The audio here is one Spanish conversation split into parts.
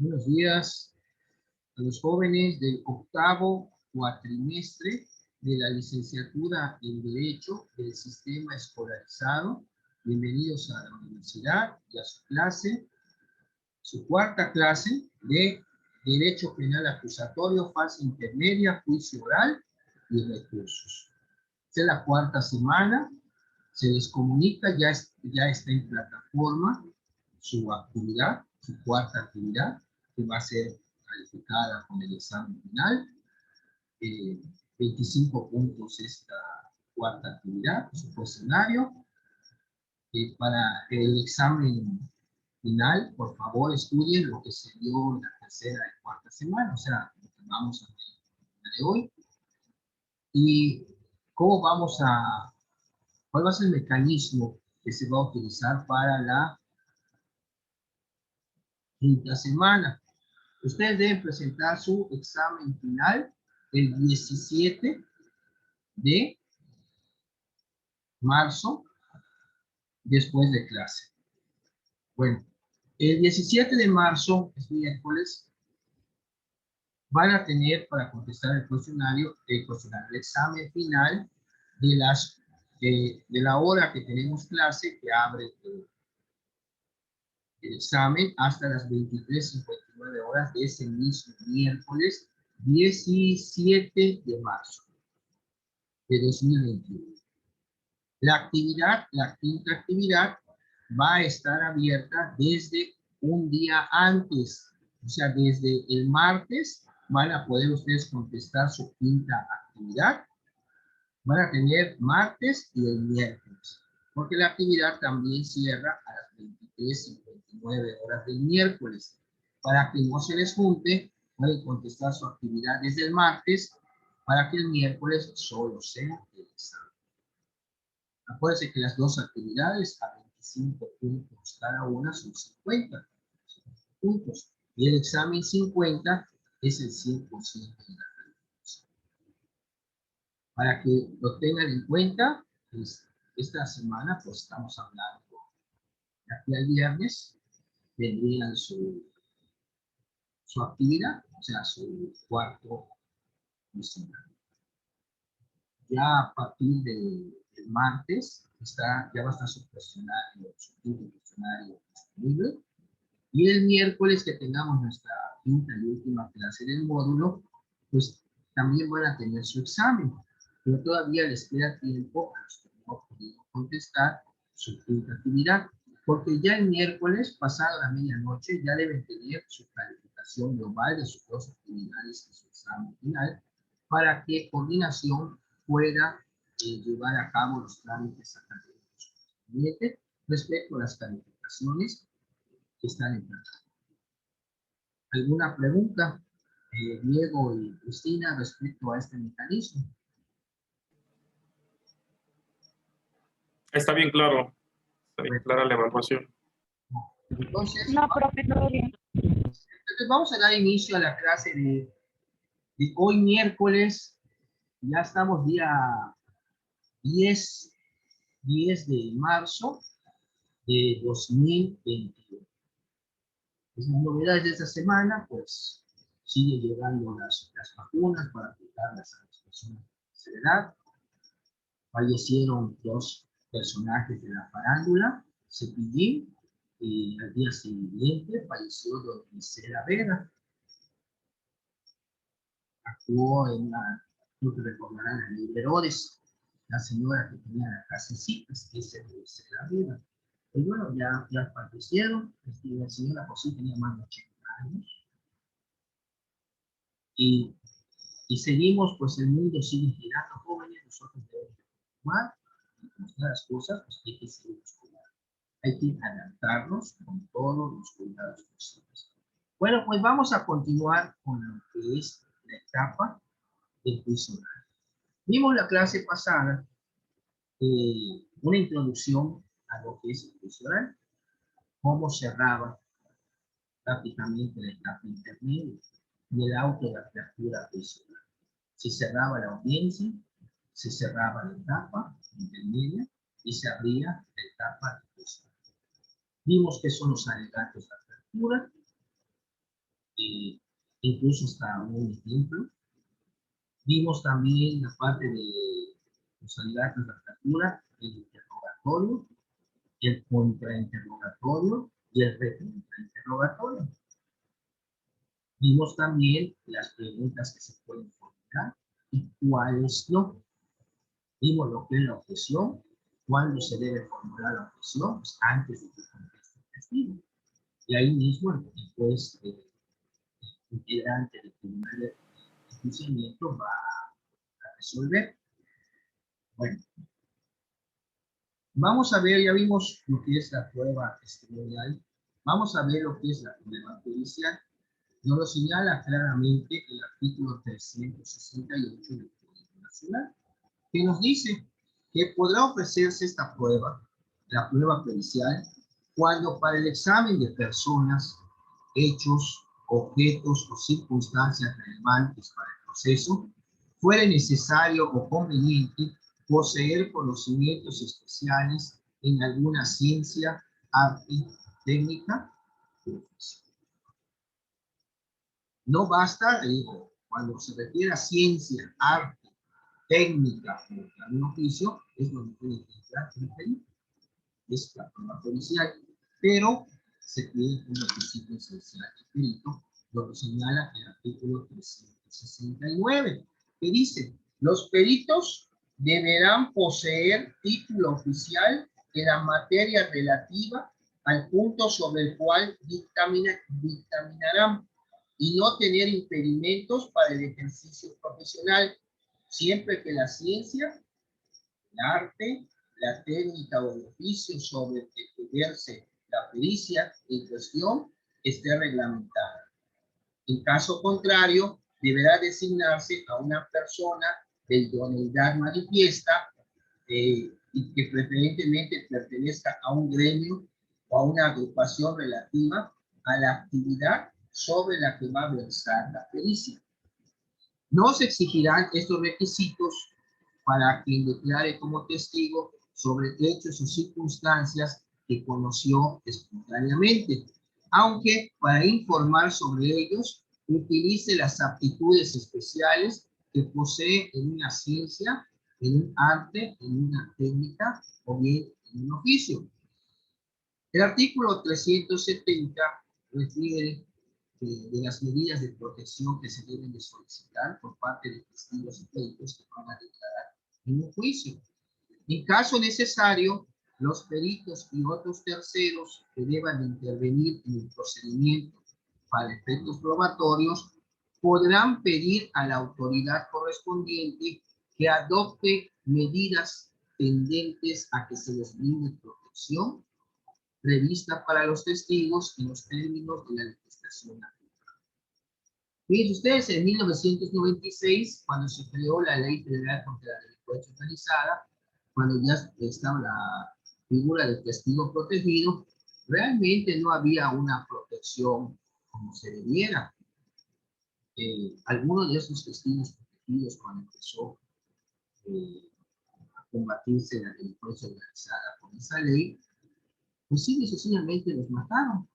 Buenos días a los jóvenes del octavo cuatrimestre de la licenciatura en Derecho del Sistema Escolarizado. Bienvenidos a la universidad y a su clase, su cuarta clase de Derecho Penal Acusatorio, fase intermedia, juicio oral y recursos. Esta es la cuarta semana. Se les comunica, ya está en plataforma su actividad, su cuarta actividad, que va a ser calificada con el examen final. 25 puntos esta cuarta actividad, su cuestionario. Para el examen final, por favor, estudien lo que se dio en la tercera y cuarta semana, o sea, lo que vamos a ver el día de hoy. Y cuál va a ser el mecanismo que se va a utilizar para la quinta semana. Ustedes deben presentar su examen final el 17 de marzo, después de clase. Bueno, el 17 de marzo, es miércoles, van a tener para contestar el cuestionario, el examen final de la hora que tenemos clase, que abre el examen hasta las 23:59 horas de ese mismo miércoles 17 de marzo de 2021. La quinta actividad, va a estar abierta desde un día antes, o sea, desde el martes van a poder ustedes contestar su quinta actividad. Van a tener martes y el miércoles, porque la actividad también cierra a las 23:59 horas del miércoles. Para que no se les junte, pueden contestar su actividad desde el martes, para que el miércoles solo sea el examen. Acuérdense que las dos actividades a 25 puntos cada una son 50 puntos. Y el examen 50 es el 100% de la calificación. Para que lo tengan en cuenta, esta semana pues estamos hablando, de aquí al viernes tendrían su actividad, o sea, su cuarto cuestionario. Ya a partir del martes ya va a estar su cuestionario, su quinto cuestionario disponible. Y el miércoles que tengamos nuestra quinta y última clase del módulo, pues también van a tener su examen. Pero todavía les queda tiempo a los que no han podido contestar su quinta actividad, porque ya el miércoles, pasado la medianoche, ya deben tener su calificación global de sus dos actividades y su examen final, para que coordinación pueda llevar a cabo los trámites académicos respecto a las calificaciones que están en plataforma. ¿Alguna pregunta, Diego y Cristina, respecto a este mecanismo? Está bien claro. Está bien clara la evaluación. Entonces, no, profe, todo bien. Entonces vamos a dar inicio a la clase de hoy miércoles. Ya estamos día 10 de marzo de 2021. Las novedades de esta semana, pues siguen llegando las vacunas para aplicarlas a las personas de tercera edad. Fallecieron dos personajes de la farándula, Cepillín, y al día siguiente falleció don Gisela Vega. Actuó en no te recordarán, en el Herodes, la señora que tenía las casecitas, que es el de Gisela Vega. Y bueno, ya fallecieron. La señora José tenía más de 80 años. Y seguimos, pues el mundo sigue girando, jóvenes, nosotros debemos tomar y mostrar las cosas, pues hay que seguir cuidando. Hay que adaptarnos con todos los cuidados posibles. Bueno, pues vamos a continuar con lo que es la etapa del juicio oral. Vimos la clase pasada una introducción a lo que es el juicio oral, cómo cerraba prácticamente la etapa intermedia y el auto de apertura juicio oral. Se cerraba la audiencia, se cerraba la etapa intermedia y se abría la etapa de juicio oral. Vimos que son los alegatos de apertura, incluso hasta un ejemplo. Vimos también la parte de modalidad de la captura, el interrogatorio, el contrainterrogatorio y el recontrainterrogatorio. Vimos también las preguntas que se pueden formular y cuáles no. Vimos lo que es la objeción, cuándo se debe formular la objeción, pues antes de que conteste el testigo. Y ahí mismo el juez integrante del tribunal de enjuiciamiento va a resolver. Bueno, vamos a ver, ya vimos lo que es la prueba testimonial, vamos a ver lo que es la prueba judicial. Nos lo señala claramente el artículo 368 del Código Nacional, que nos dice que podrá ofrecerse esta prueba, la prueba pericial, cuando para el examen de personas, hechos, objetos o circunstancias relevantes para el proceso, fuere necesario o conveniente poseer conocimientos especiales en alguna ciencia, arte, técnica o oficio. No basta, digo, cuando se refiere a ciencia, arte, técnica o algún oficio, es donde tiene que entrar el perito, es la prueba policial, pero se tiene un requisito esencial del perito, lo que señala el artículo 369, que dice, los peritos deberán poseer título oficial en la materia relativa al punto sobre el cual dictaminarán y no tener impedimentos para el ejercicio profesional, siempre que la ciencia, el arte, la técnica o el oficio sobre el que ejerce la pericia en cuestión esté reglamentada. En caso contrario, deberá designarse a una persona de idoneidad manifiesta y que preferentemente pertenezca a un gremio o a una agrupación relativa a la actividad sobre la que va a versar la pericia. No se exigirán estos requisitos para quien declare como testigo sobre hechos o circunstancias que conoció espontáneamente, aunque para informar sobre ellos utilice las aptitudes especiales que posee en una ciencia, en un arte, en una técnica o bien en un oficio. El artículo 370 refiere de las medidas de protección que se deben de solicitar por parte de testigos y peritos que van a declarar en un juicio. En caso necesario, los peritos y otros terceros que deban de intervenir en el procedimiento para efectos probatorios podrán pedir a la autoridad correspondiente que adopte medidas tendentes a que se les brinde protección prevista para los testigos en los términos de la legislación nacional. Fíjense ustedes, en 1996, cuando se creó la Ley Federal contra la Delincuencia Organizada, cuando ya estaba la figura del testigo protegido, realmente no había una protección como se debiera. Algunos de esos testigos protegidos, cuando empezó a combatirse la delincuencia organizada con esa ley, pues sí, sencillamente los mataron.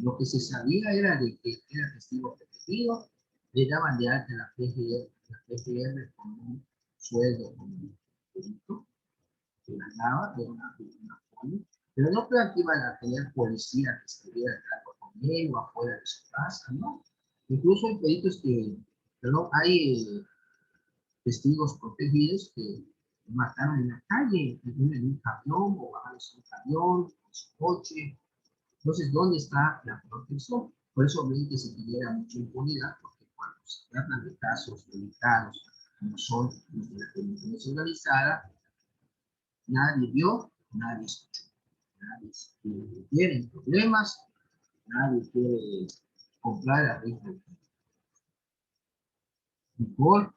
Lo que se sabía era de que era testigo protegido, le daban de alta la PGR con un sueldo como un perito, que ganaba de una forma, pero no crean que iban a tener policía que estuviera a cargo con él o afuera de su casa, ¿no? Incluso hay peritos que, perdón, hay testigos protegidos que mataron en la calle, en un camión o bajaron en un camión, en su coche. Entonces, ¿dónde está la protección? Por eso ven que se genera mucha impunidad, porque cuando se tratan de casos delicados, como son los de la delincuencia organizada, nadie vio, nadie escuchó. Nadie tiene problemas, nadie quiere comprar la regla mejor.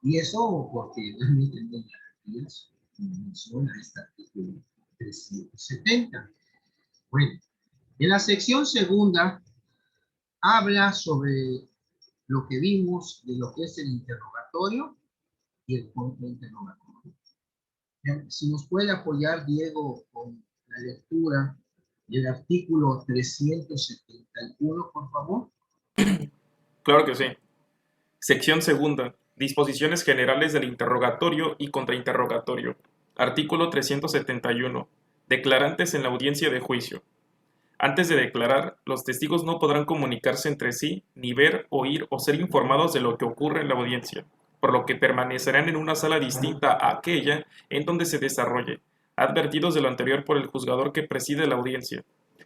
Y eso porque realmente no hay garantías, como menciona este artículo 370. Bueno, en la sección segunda habla sobre lo que vimos de lo que es el interrogatorio y el contrainterrogatorio. Si nos puede apoyar Diego con la lectura El artículo 371, por favor. Claro que sí. Sección segunda. Disposiciones generales del interrogatorio y contrainterrogatorio. Artículo 371. Declarantes en la audiencia de juicio. Antes de declarar, los testigos no podrán comunicarse entre sí, ni ver, oír o ser informados de lo que ocurre en la audiencia, por lo que permanecerán en una sala distinta a aquella en donde se desarrolle, advertidos de lo anterior por el juzgador que preside la audiencia.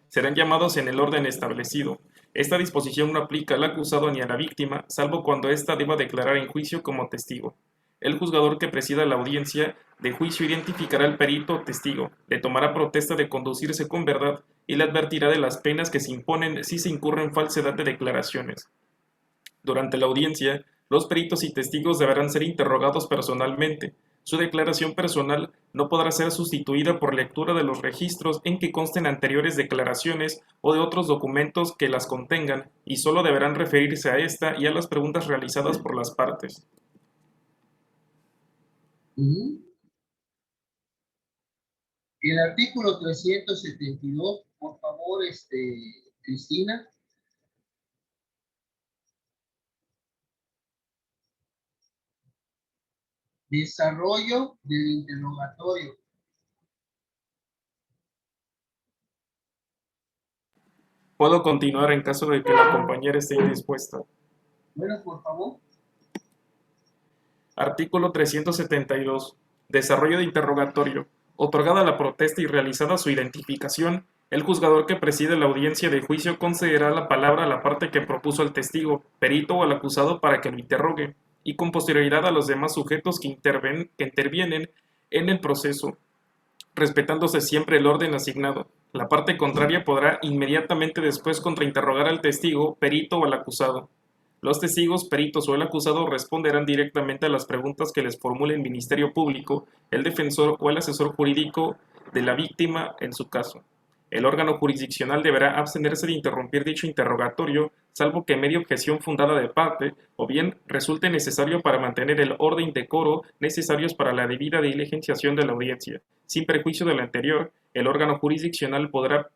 Serán llamados en el orden establecido. Esta disposición no aplica al acusado ni a la víctima, salvo cuando ésta deba declarar en juicio como testigo. El juzgador que presida la audiencia de juicio identificará al perito o testigo, le tomará protesta de conducirse con verdad y le advertirá de las penas que se imponen si se incurre en falsedad de declaraciones. Durante la audiencia, los peritos y testigos deberán ser interrogados personalmente. Su declaración personal no podrá ser sustituida por lectura de los registros en que consten anteriores declaraciones o de otros documentos que las contengan, y solo deberán referirse a esta y a las preguntas realizadas por las partes. El artículo 372, por favor, Cristina. Desarrollo del interrogatorio. Puedo continuar en caso de que la compañera esté indispuesta. Bueno, por favor. Artículo 372. Desarrollo de interrogatorio. Otorgada la protesta y realizada su identificación, el juzgador que preside la audiencia de juicio concederá la palabra a la parte que propuso al testigo, perito o al acusado para que lo interrogue, y con posterioridad a los demás sujetos que intervienen en el proceso, respetándose siempre el orden asignado. La parte contraria podrá inmediatamente después contrainterrogar al testigo, perito o al acusado. Los testigos, peritos o el acusado responderán directamente a las preguntas que les formule el Ministerio Público, el defensor o el asesor jurídico de la víctima en su caso. El órgano jurisdiccional deberá abstenerse de interrumpir dicho interrogatorio, salvo que medie objeción fundada de parte, o bien resulte necesario para mantener el orden y decoro necesarios para la debida diligenciación de la audiencia. Sin perjuicio de lo anterior, el órgano jurisdiccional podrá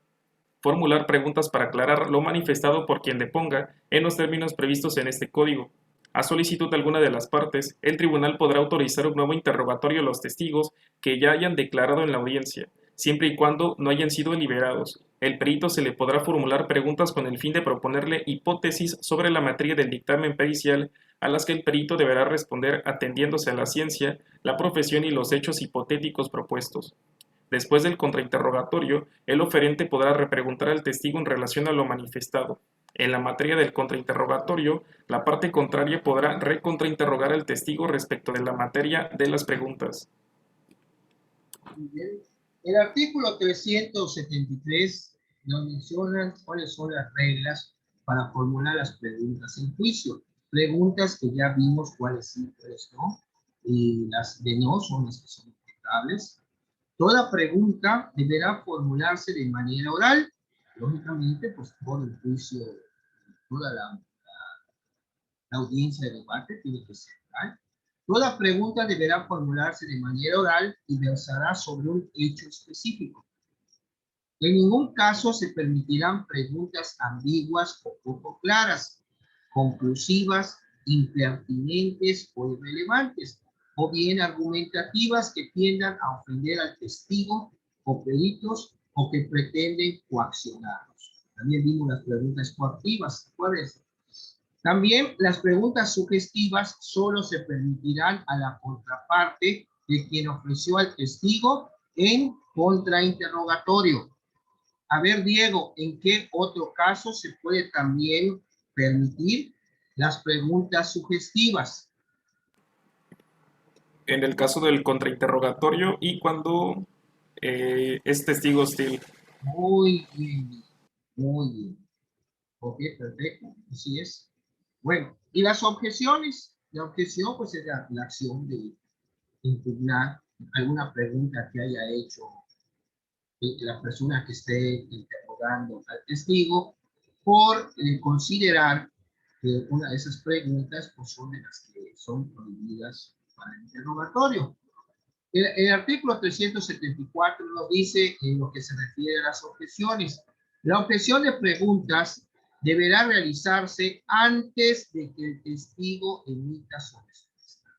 formular preguntas para aclarar lo manifestado por quien deponga en los términos previstos en este código. A solicitud de alguna de las partes, el tribunal podrá autorizar un nuevo interrogatorio a los testigos que ya hayan declarado en la audiencia, siempre y cuando no hayan sido liberados. El perito se le podrá formular preguntas con el fin de proponerle hipótesis sobre la materia del dictamen pericial a las que el perito deberá responder atendiéndose a la ciencia, la profesión y los hechos hipotéticos propuestos. Después del contrainterrogatorio, el oferente podrá repreguntar al testigo en relación a lo manifestado. En la materia del contrainterrogatorio, la parte contraria podrá recontrainterrogar al testigo respecto de la materia de las preguntas. El artículo 373 nos menciona cuáles son las reglas para formular las preguntas en juicio. Preguntas que ya vimos cuáles sí, cuáles no. Y las de no son las que son objetables. Toda pregunta deberá formularse de manera oral. Lógicamente, pues todo el juicio, toda la audiencia de debate tiene que ser oral. Toda pregunta deberá formularse de manera oral y versará sobre un hecho específico. En ningún caso se permitirán preguntas ambiguas o poco claras, conclusivas, impertinentes o irrelevantes, o bien argumentativas que tiendan a ofender al testigo o peritos o que pretenden coaccionarlos. También vimos las preguntas coactivas. ¿Cuáles? También las preguntas sugestivas solo se permitirán a la contraparte de quien ofreció al testigo en contrainterrogatorio. A ver, Diego, ¿en qué otro caso se puede también permitir las preguntas sugestivas? En el caso del contrainterrogatorio y cuando es testigo hostil. Muy bien, muy bien. Ok, perfecto, así es. Bueno, ¿y las objeciones? La objeción, pues, es la acción de impugnar alguna pregunta que haya hecho la persona que esté interrogando al testigo por considerar que una de esas preguntas pues, son de las que son prohibidas para el interrogatorio. El artículo 374 nos dice en lo que se refiere a las objeciones. La objeción de preguntas deberá realizarse antes de que el testigo emita su respuesta.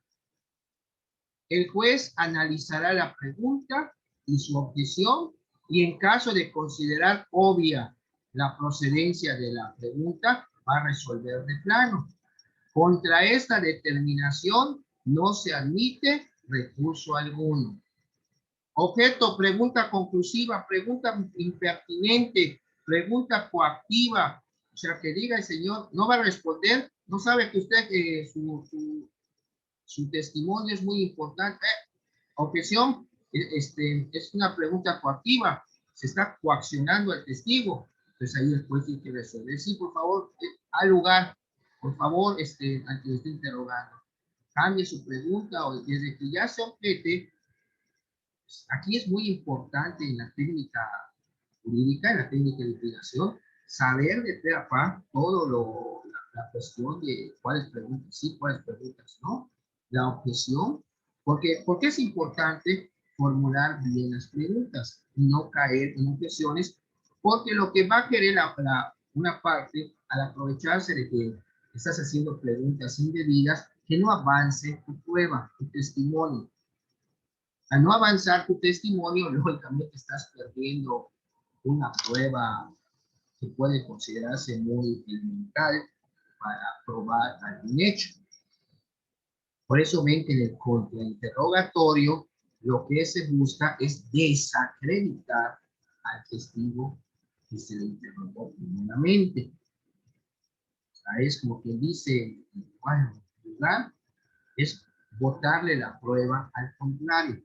El juez analizará la pregunta y su objeción y en caso de considerar obvia la procedencia de la pregunta, va a resolver de plano. Contra esta determinación no se admite recurso alguno. Objeto, pregunta conclusiva, pregunta impertinente, pregunta coactiva. O sea, que diga el señor, no va a responder, no sabe que usted, su testimonio es muy importante. Objeción, es una pregunta coactiva, se está coaccionando al testigo. Entonces ahí el juez tiene que resolver. Sí, por favor, al lugar, por favor, al que le esté interrogando, cambie su pregunta o desde que ya se objete. Aquí es muy importante en la técnica jurídica, en la técnica de litigación, saber de pe a pa todo la cuestión de cuáles preguntas sí, cuáles preguntas no, la objeción, porque es importante formular bien las preguntas y no caer en objeciones, porque lo que va a querer una parte al aprovecharse de que estás haciendo preguntas indebidas, que no avance tu prueba, tu testimonio. Al no avanzar tu testimonio, lógicamente estás perdiendo una prueba que puede considerarse muy elemental para probar algún hecho. Por eso ven que en el contrainterrogatorio lo que se busca es desacreditar al testigo que se le interrogó primeramente. O sea, es como quien dice, en cuál lugar, es botarle la prueba al contrario.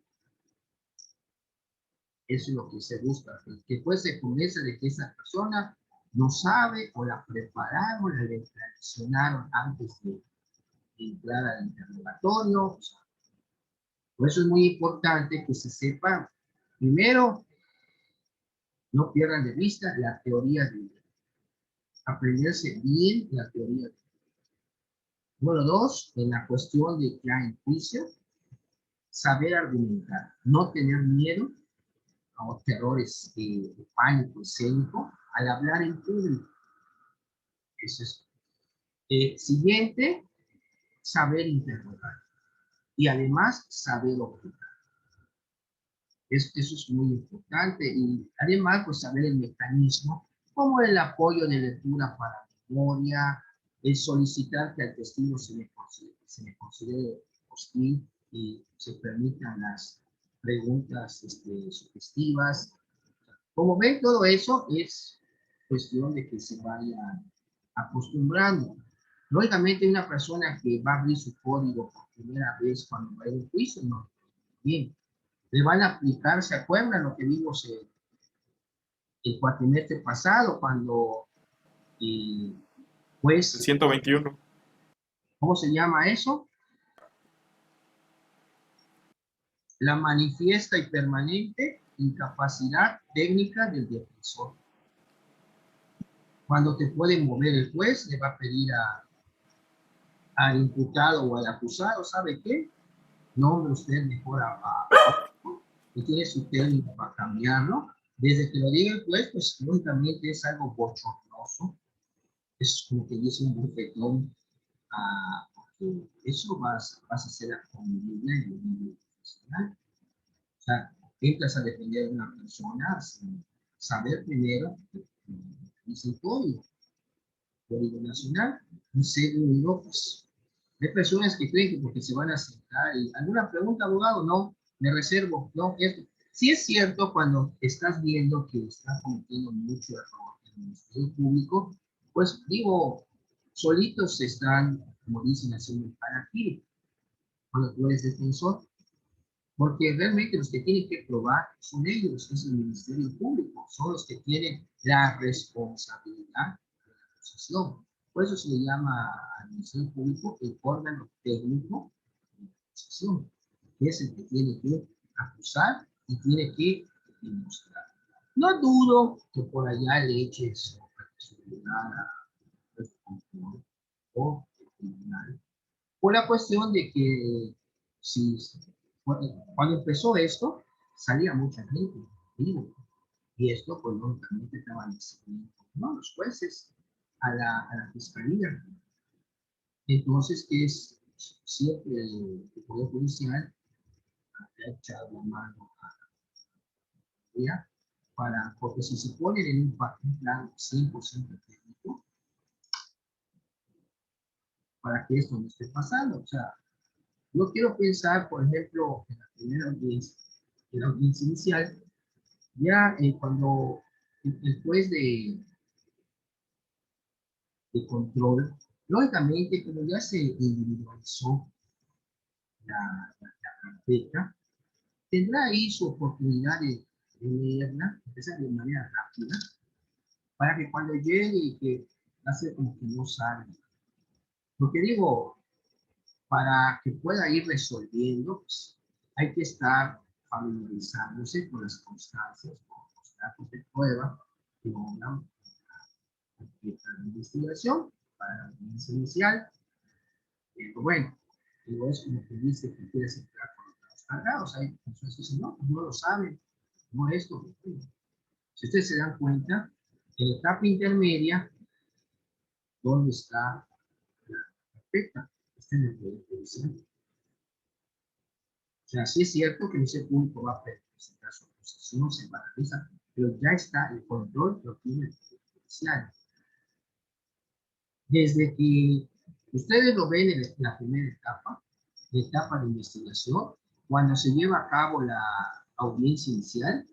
Eso es lo que se busca, que pues se convence de que esa persona no sabe o la prepararon, la seleccionaron antes de entrar al interrogatorio. Por eso es muy importante que se sepa, primero, no pierdan de vista la teoría de aprenderse bien la teoría. Número dos, en la cuestión de ya en juicio, saber argumentar, no tener miedo a los terrores de pánico escénico al hablar en público. Eso es. Siguiente, saber interrogar y además saber objetar. Eso es muy importante y además pues saber el mecanismo como el apoyo de lectura para memoria, el solicitar que al testigo se le considere hostil y se permitan las preguntas sugestivas. Como ven, todo eso es cuestión de que se vaya acostumbrando. Lógicamente, una persona que va a abrir su código por primera vez cuando va a un juicio, no. Bien, le van a aplicar, ¿se acuerdan lo que vimos el cuatrimestre pasado cuando, El pues, 121. ¿cómo se llama eso? La manifiesta y permanente incapacidad técnica del defensor. Cuando te puede mover el juez, le va a pedir al imputado o al acusado, ¿sabe qué? Nombre usted mejor y tiene su técnica para cambiarlo. Desde que lo diga el juez, pues lógicamente es algo bochornoso. Es como que dice un bufetón. Eso vas a hacer a convivir en el nivel profesional. O sea, entras a defender a una persona sin saber primero que dice el código nacional. Y segundo, pues hay personas que creen que porque se van a sentar y alguna pregunta, abogado, no, me reservo, no, esto. Sí es cierto cuando estás viendo que está cometiendo mucho error en el Ministerio Público, pues digo, solitos se están, como dicen, haciendo el harakiri cuando tú eres defensor, porque realmente los que tienen que probar son ellos, es el Ministerio Público, son los que tienen la responsabilidad de la acusación. Por eso se le llama al Ministerio Público el órgano técnico de la acusación, que es el que tiene que acusar y tiene que demostrar. No dudo que por allá le eches responsabilidad al control o el tribunal, por la cuestión de que si Cuando empezó esto, salía mucha gente, digo, y esto, pues, lógicamente, daban seguimiento, ¿no? Los jueces a la fiscalía. Entonces, es siempre el Poder Judicial ha echado la mano a ella para, porque si se ponen en un plan 100% técnico, para que esto no esté pasando. O sea, yo quiero pensar, por ejemplo, en la primera audiencia, en la audiencia inicial, ya cuando el juez de control, lógicamente, como ya se individualizó la carpeta, tendrá ahí su oportunidad de leerla, empezar de manera rápida, para que cuando llegue y que hace como que no sabe. Porque digo, para que pueda ir resolviendo, pues, hay que estar familiarizándose con las constancias, con los datos de prueba que logran la investigación para la audiencia inicial. Pero bueno, digo, es como que dice que quieres entrar con los datos cargados. Hay personas que dicen, no, pues no lo saben, no esto. Si ustedes se dan cuenta, en la etapa intermedia, ¿dónde está la carpeta? Está en el Poder Judicial. O sea, sí es cierto que ese punto va a presentar su acusación, se paraliza, pero ya está, el control lo tiene el Poder Judicial. Desde que ustedes lo ven en la primera etapa, la etapa de investigación, cuando se lleva a cabo la audiencia inicial,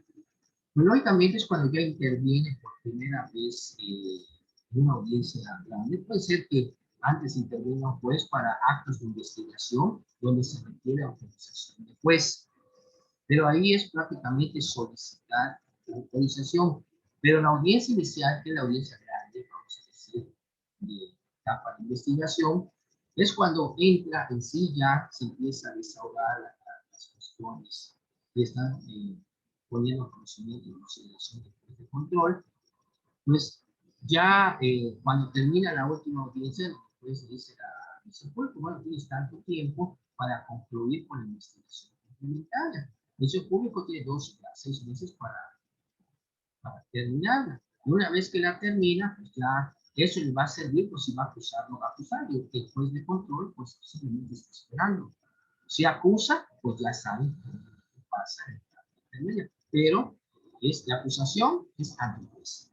pues, lógicamente es cuando ya interviene por primera vez en una audiencia grande. Puede ser que antes intervenga un juez para actos de investigación donde se requiere autorización del juez. Pero ahí es prácticamente solicitar la autorización. Pero en la audiencia inicial, que es la audiencia grande, vamos a decir, de etapa de investigación, es cuando entra en sí ya se empieza a desahogar las cuestiones que están poniendo conocimiento y consideración de control. Pues ya cuando termina la última audiencia, pues dice el juez, bueno, tienes tanto tiempo para concluir con la investigación complementaria. El juicio público tiene 6 meses para terminarla. Y una vez que la termina, pues ya eso le va a servir, pues si va a acusar, no va a acusar. Y el juez de control, pues simplemente está esperando. Si acusa, pues ya sabe qué pasa en la intermedia. Pero la acusación es ante el juez.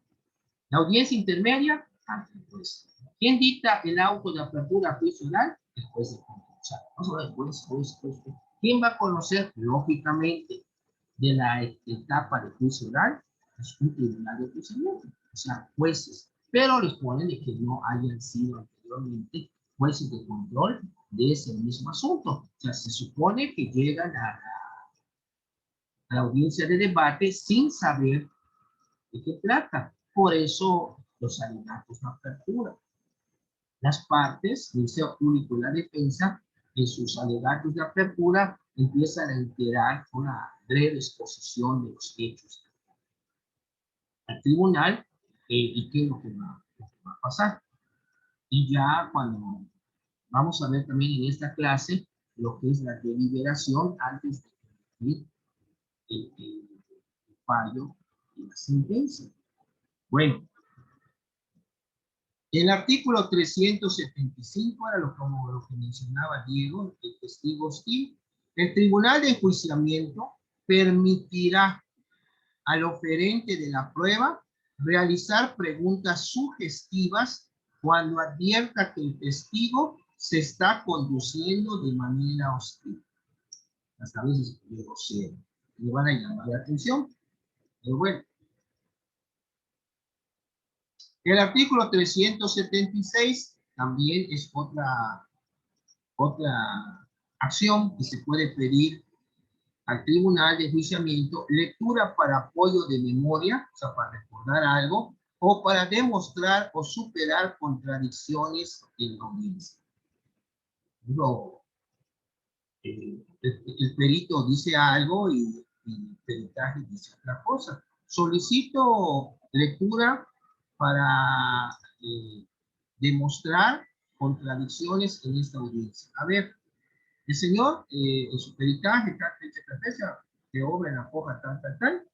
La audiencia intermedia, ante el juez. ¿Quién dicta el auto de apertura a juicio oral? El juez de control. O sea, vamos a ver, juez. ¿Quién va a conocer, lógicamente, de la etapa de juicio oral? Es un tribunal de enjuiciamiento, o sea, jueces. Pero les ponen de que no hayan sido anteriormente jueces de control de ese mismo asunto. O sea, se supone que llegan a la audiencia de debate sin saber de qué trata. Por eso los alegatos de apertura. Las partes, el Ministerio Público y la defensa, en sus alegatos de apertura, empiezan a enterar una breve exposición de los hechos al tribunal y qué es lo que va a pasar. Y ya cuando vamos a ver también en esta clase lo que es la deliberación antes de emitir el fallo y la sentencia. Bueno, el artículo 375 era como lo que mencionaba Diego, el testigo hostil. El tribunal de enjuiciamiento permitirá al oferente de la prueba realizar preguntas sugestivas cuando advierta que el testigo se está conduciendo de manera hostil. Hasta a veces grosero. Le van a llamar la atención. Pero bueno. El artículo 376 también es otra acción que se puede pedir al tribunal de enjuiciamiento, lectura para apoyo de memoria, o sea, para recordar algo, o para demostrar o superar contradicciones en la audiencia. El perito dice algo y el peritaje dice otra cosa. Solicito lectura para demostrar contradicciones en esta audiencia. A ver, El señor, en su peritaje, de obra en la hoja tal,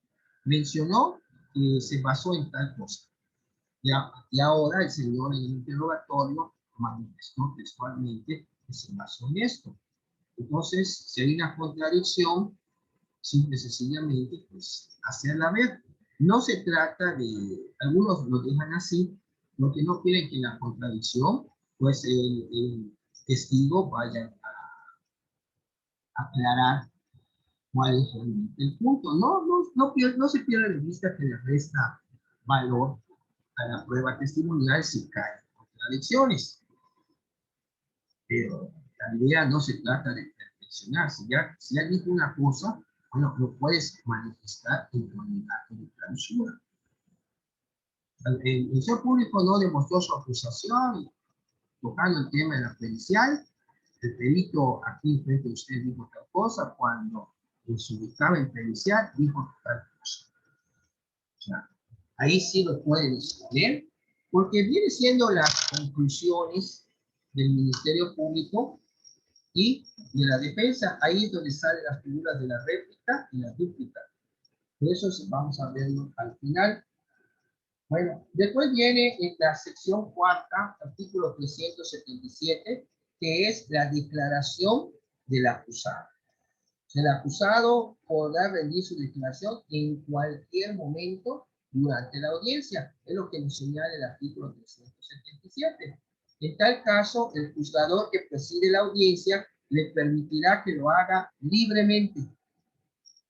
mencionó que se basó en tal cosa. Y ahora el señor en el interrogatorio manifestó textualmente que se basó en esto. Entonces, si hay una contradicción, simple y sencillamente, pues, hacerla ver. No se trata de, algunos lo dejan así, porque no quieren que la contradicción, pues el testigo vaya a aclarar cuál es realmente el punto. No se pierde de vista que le resta valor a la prueba testimonial si cae en contradicciones. Pero la idea no se trata de perfeccionar. Si ya dijo una cosa, bueno, lo puedes manifestar en tu alegato de clausura. El Ministerio Público no demostró su acusación tocando el tema de la pericial. El perito aquí frente a usted dijo tal cosa, cuando en su dictamen pericial dijo tal cosa. O sea, ahí sí lo pueden exponer, porque viene siendo las conclusiones del Ministerio Público y de la defensa. Ahí es donde salen las figuras de la réplica y la dúplica. Por eso vamos a verlo al final. Bueno, después viene en la sección cuarta, artículo 377, que es la declaración del acusado. El acusado podrá rendir su declaración en cualquier momento durante la audiencia. Es lo que nos señala el artículo 377. En tal caso, el juzgador que preside la audiencia le permitirá que lo haga libremente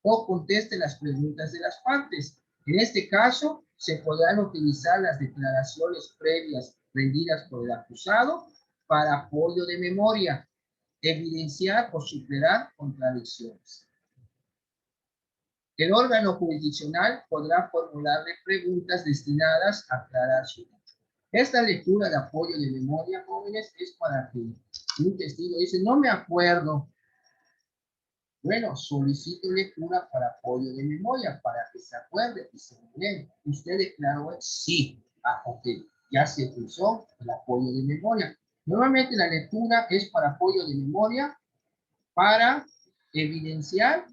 o conteste las preguntas de las partes. En este caso, se podrán utilizar las declaraciones previas rendidas por el acusado para apoyo de memoria, evidenciar o superar contradicciones. El órgano jurisdiccional podrá formularle preguntas destinadas a aclarar su hecho. Esta lectura de apoyo de memoria, jóvenes, es para que un testigo dice, no me acuerdo. Bueno, solicito lectura para apoyo de memoria, para que se acuerde y se bien. ¿Usted declaró? Sí. Ah, ok. Ya se utilizó el apoyo de memoria. Nuevamente la lectura es para apoyo de memoria, para evidenciar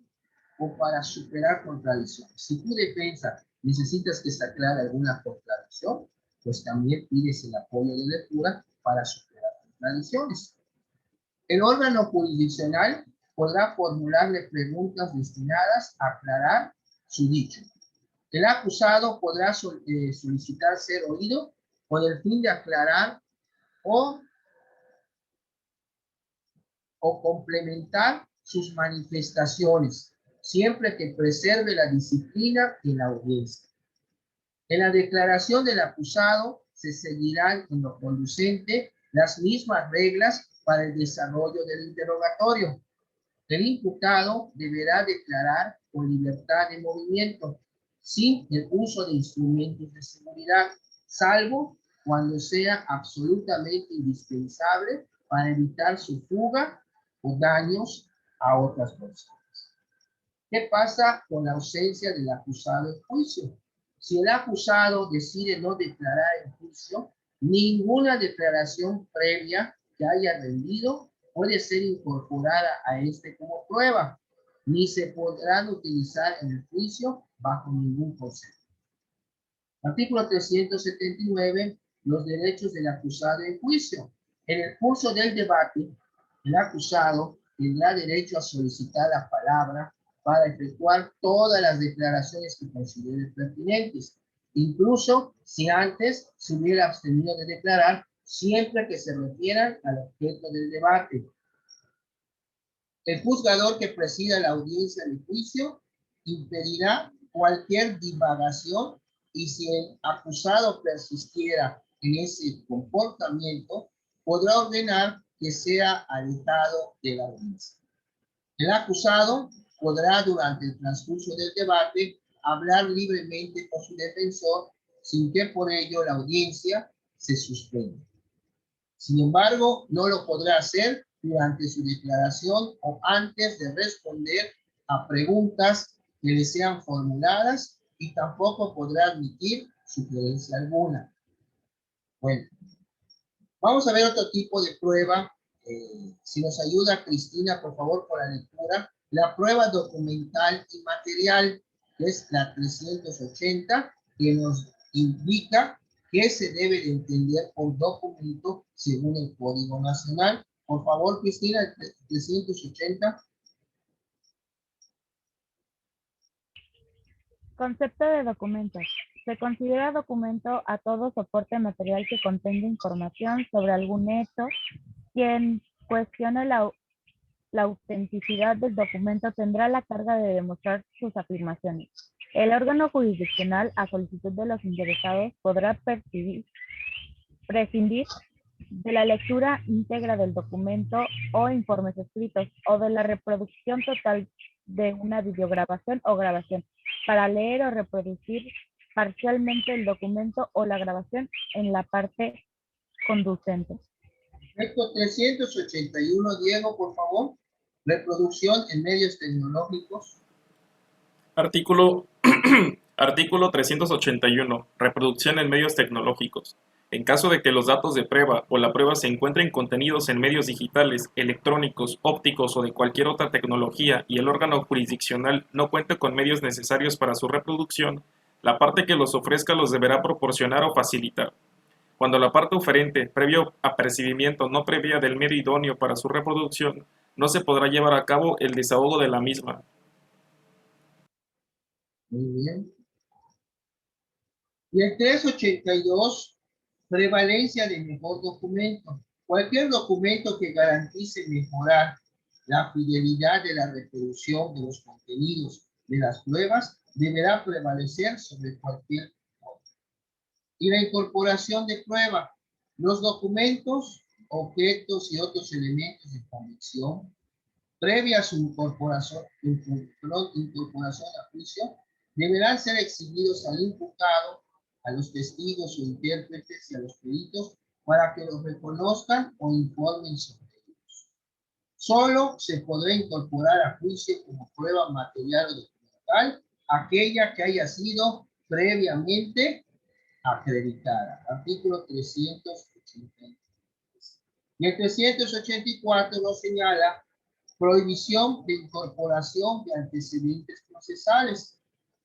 o para superar contradicciones. Si tu defensa necesitas que se aclare alguna contradicción, pues también pides el apoyo de lectura para superar contradicciones. El órgano jurisdiccional podrá formularle preguntas destinadas a aclarar su dicho. El acusado podrá solicitar ser oído con el fin de aclarar o complementar sus manifestaciones, siempre que preserve la disciplina en la audiencia. En la declaración del acusado se seguirán en lo conducente las mismas reglas para el desarrollo del interrogatorio. El imputado deberá declarar con libertad de movimiento, sin el uso de instrumentos de seguridad, salvo cuando sea absolutamente indispensable para evitar su fuga o daños a otras personas. ¿Qué pasa con la ausencia del acusado en juicio? Si el acusado decide no declarar en juicio, ninguna declaración previa que haya rendido puede ser incorporada a este como prueba, ni se podrán utilizar en el juicio bajo ningún concepto. Artículo 379. Los derechos del acusado en juicio. En el curso del debate, el acusado tendrá derecho a solicitar la palabra para efectuar todas las declaraciones que considere pertinentes, incluso si antes se hubiera abstenido de declarar, siempre que se refieran al objeto del debate. El juzgador que presida la audiencia de juicio impedirá cualquier divagación y si el acusado persistiera en ese comportamiento, podrá ordenar que sea alejado de la audiencia. El acusado podrá durante el transcurso del debate hablar libremente con su defensor sin que por ello la audiencia se suspenda. Sin embargo, no lo podrá hacer durante su declaración o antes de responder a preguntas que le sean formuladas y tampoco podrá admitir sugerencia alguna. Bueno, vamos a ver otro tipo de prueba Si nos ayuda Cristina, por favor, con la lectura. La prueba documental y material, que es la 380, que nos indica qué se debe de entender por documento según el Código Nacional. Por favor, Cristina, el 380. Concepto de documento. Se considera documento a todo soporte material que contenga información sobre algún hecho. Quien cuestione la autenticidad del documento tendrá la carga de demostrar sus afirmaciones. El órgano jurisdiccional, a solicitud de los interesados, podrá prescindir de la lectura íntegra del documento o informes escritos o de la reproducción total de una videograbación o grabación para leer o reproducir parcialmente el documento o la grabación en la parte conducente. Perfecto, 381, Diego, por favor. Reproducción en medios tecnológicos. Artículo 381. Reproducción en medios tecnológicos. En caso de que los datos de prueba o la prueba se encuentren contenidos en medios digitales, electrónicos, ópticos o de cualquier otra tecnología y el órgano jurisdiccional no cuente con medios necesarios para su reproducción, la parte que los ofrezca los deberá proporcionar o facilitar. Cuando la parte oferente, previo apercibimiento no previa del medio idóneo para su reproducción, no se podrá llevar a cabo el desahogo de la misma. Muy bien. Y el 382, prevalencia de mejor documento. Cualquier documento que garantice mejorar la fidelidad de la reproducción de los contenidos de las pruebas deberá prevalecer sobre cualquier otro. Y la incorporación de prueba. Los documentos, objetos y otros elementos de convicción previa a su incorporación a juicio, deberán ser exhibidos al imputado, a los testigos o intérpretes y a los peritos para que los reconozcan o informen sobre ellos. Solo se podrá incorporar a juicio como prueba material o documental aquella que haya sido previamente acreditada. Artículo 383. Y el 384 nos señala prohibición de incorporación de antecedentes procesales.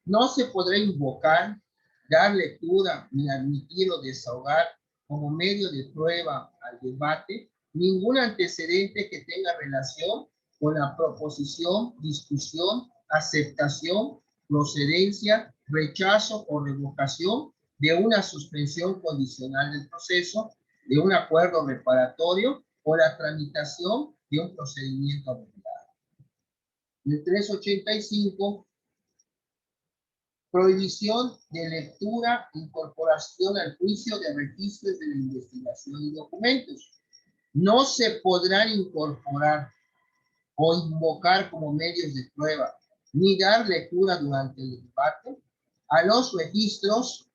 No se podrá invocar, dar lectura, ni admitir o desahogar como medio de prueba al debate ningún antecedente que tenga relación con la proposición, discusión, aceptación, procedencia, rechazo o revocación de una suspensión condicional del proceso, de un acuerdo reparatorio o la tramitación de un procedimiento abreviado. El 385, prohibición de lectura, incorporación al juicio de registros de la investigación y documentos. No se podrán incorporar o invocar como medios de prueba, ni dar lectura durante el debate a los registros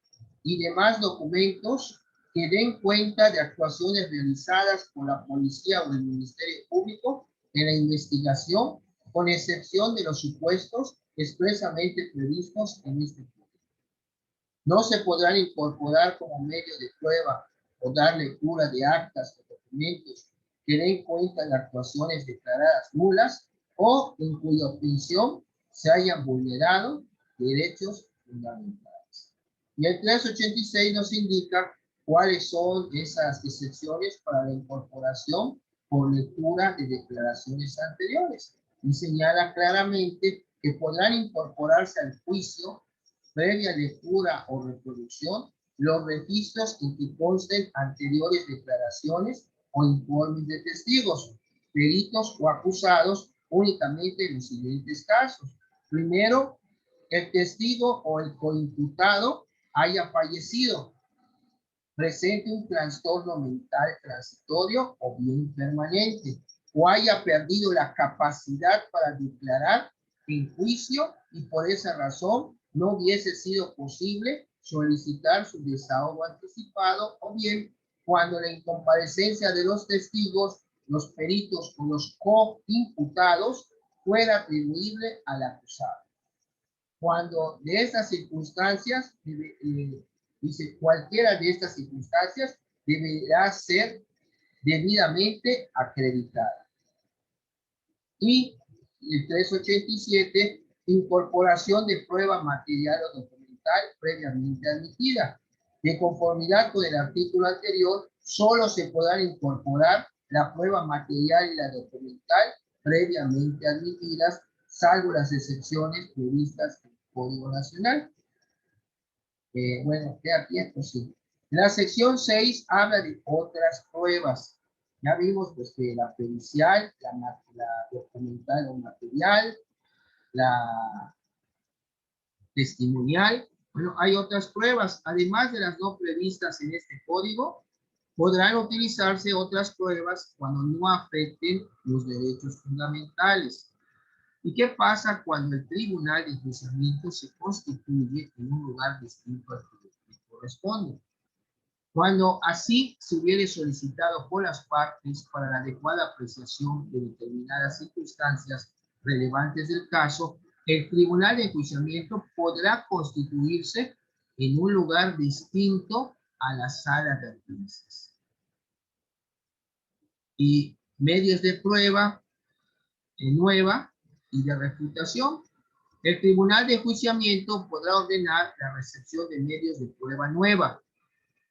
y demás documentos que den cuenta de actuaciones realizadas por la policía o el Ministerio Público en la investigación, con excepción de los supuestos expresamente previstos en este punto. No se podrán incorporar como medio de prueba o dar lectura de actas o documentos que den cuenta de actuaciones declaradas nulas o en cuya obtención se hayan vulnerado derechos fundamentales. Y el 386 nos indica cuáles son esas excepciones para la incorporación por lectura de declaraciones anteriores. Y señala claramente que podrán incorporarse al juicio previa lectura o reproducción los registros en que consten anteriores declaraciones o informes de testigos, peritos o acusados únicamente en los siguientes casos. Primero, el testigo o el coimputado haya fallecido, presente un trastorno mental transitorio o bien permanente, o haya perdido la capacidad para declarar en juicio y por esa razón no hubiese sido posible solicitar su desahogo anticipado, o bien cuando la incomparecencia de los testigos, los peritos o los coimputados fuera atribuible al acusado. Cuando de estas circunstancias, dice, cualquiera de estas circunstancias deberá ser debidamente acreditada. Y el 387, incorporación de prueba material o documental previamente admitida. De conformidad con el artículo anterior, solo se podrán incorporar la prueba material y la documental previamente admitidas, salvo las excepciones previstas en el Código Nacional. Bueno, queda tiempo, sí. La sección 6 habla de otras pruebas. Ya vimos pues, que la pericial, la documental o material, la testimonial. Bueno, hay otras pruebas, además de las no previstas en este código, podrán utilizarse otras pruebas cuando no afecten los derechos fundamentales. ¿Y qué pasa cuando el tribunal de enjuiciamiento se constituye en un lugar distinto al que le corresponde? Cuando así se hubiere solicitado por las partes para la adecuada apreciación de determinadas circunstancias relevantes del caso, el tribunal de enjuiciamiento podrá constituirse en un lugar distinto a la sala de audiencias. Y medios de prueba nueva y de refutación. El tribunal de enjuiciamiento podrá ordenar la recepción de medios de prueba nueva,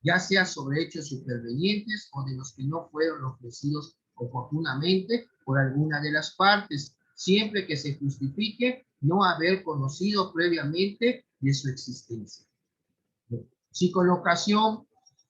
ya sea sobre hechos supervenientes o de los que no fueron ofrecidos oportunamente por alguna de las partes, siempre que se justifique no haber conocido previamente de su existencia. Si con ocasión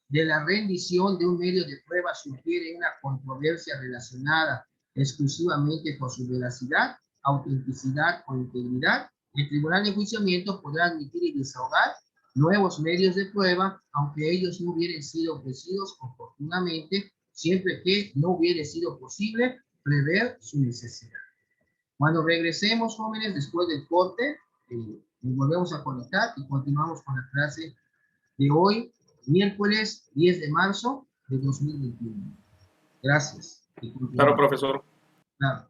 de la rendición de un medio de prueba sugiere una controversia relacionada exclusivamente con su veracidad, autenticidad o integridad, el tribunal de enjuiciamiento podrá admitir y desahogar nuevos medios de prueba, aunque ellos no hubieran sido ofrecidos oportunamente, siempre que no hubiera sido posible prever su necesidad. Cuando regresemos, jóvenes, después del corte, nos volvemos a conectar y continuamos con la clase de hoy, miércoles 10 de marzo de 2021. Gracias. Claro, profesor. Claro.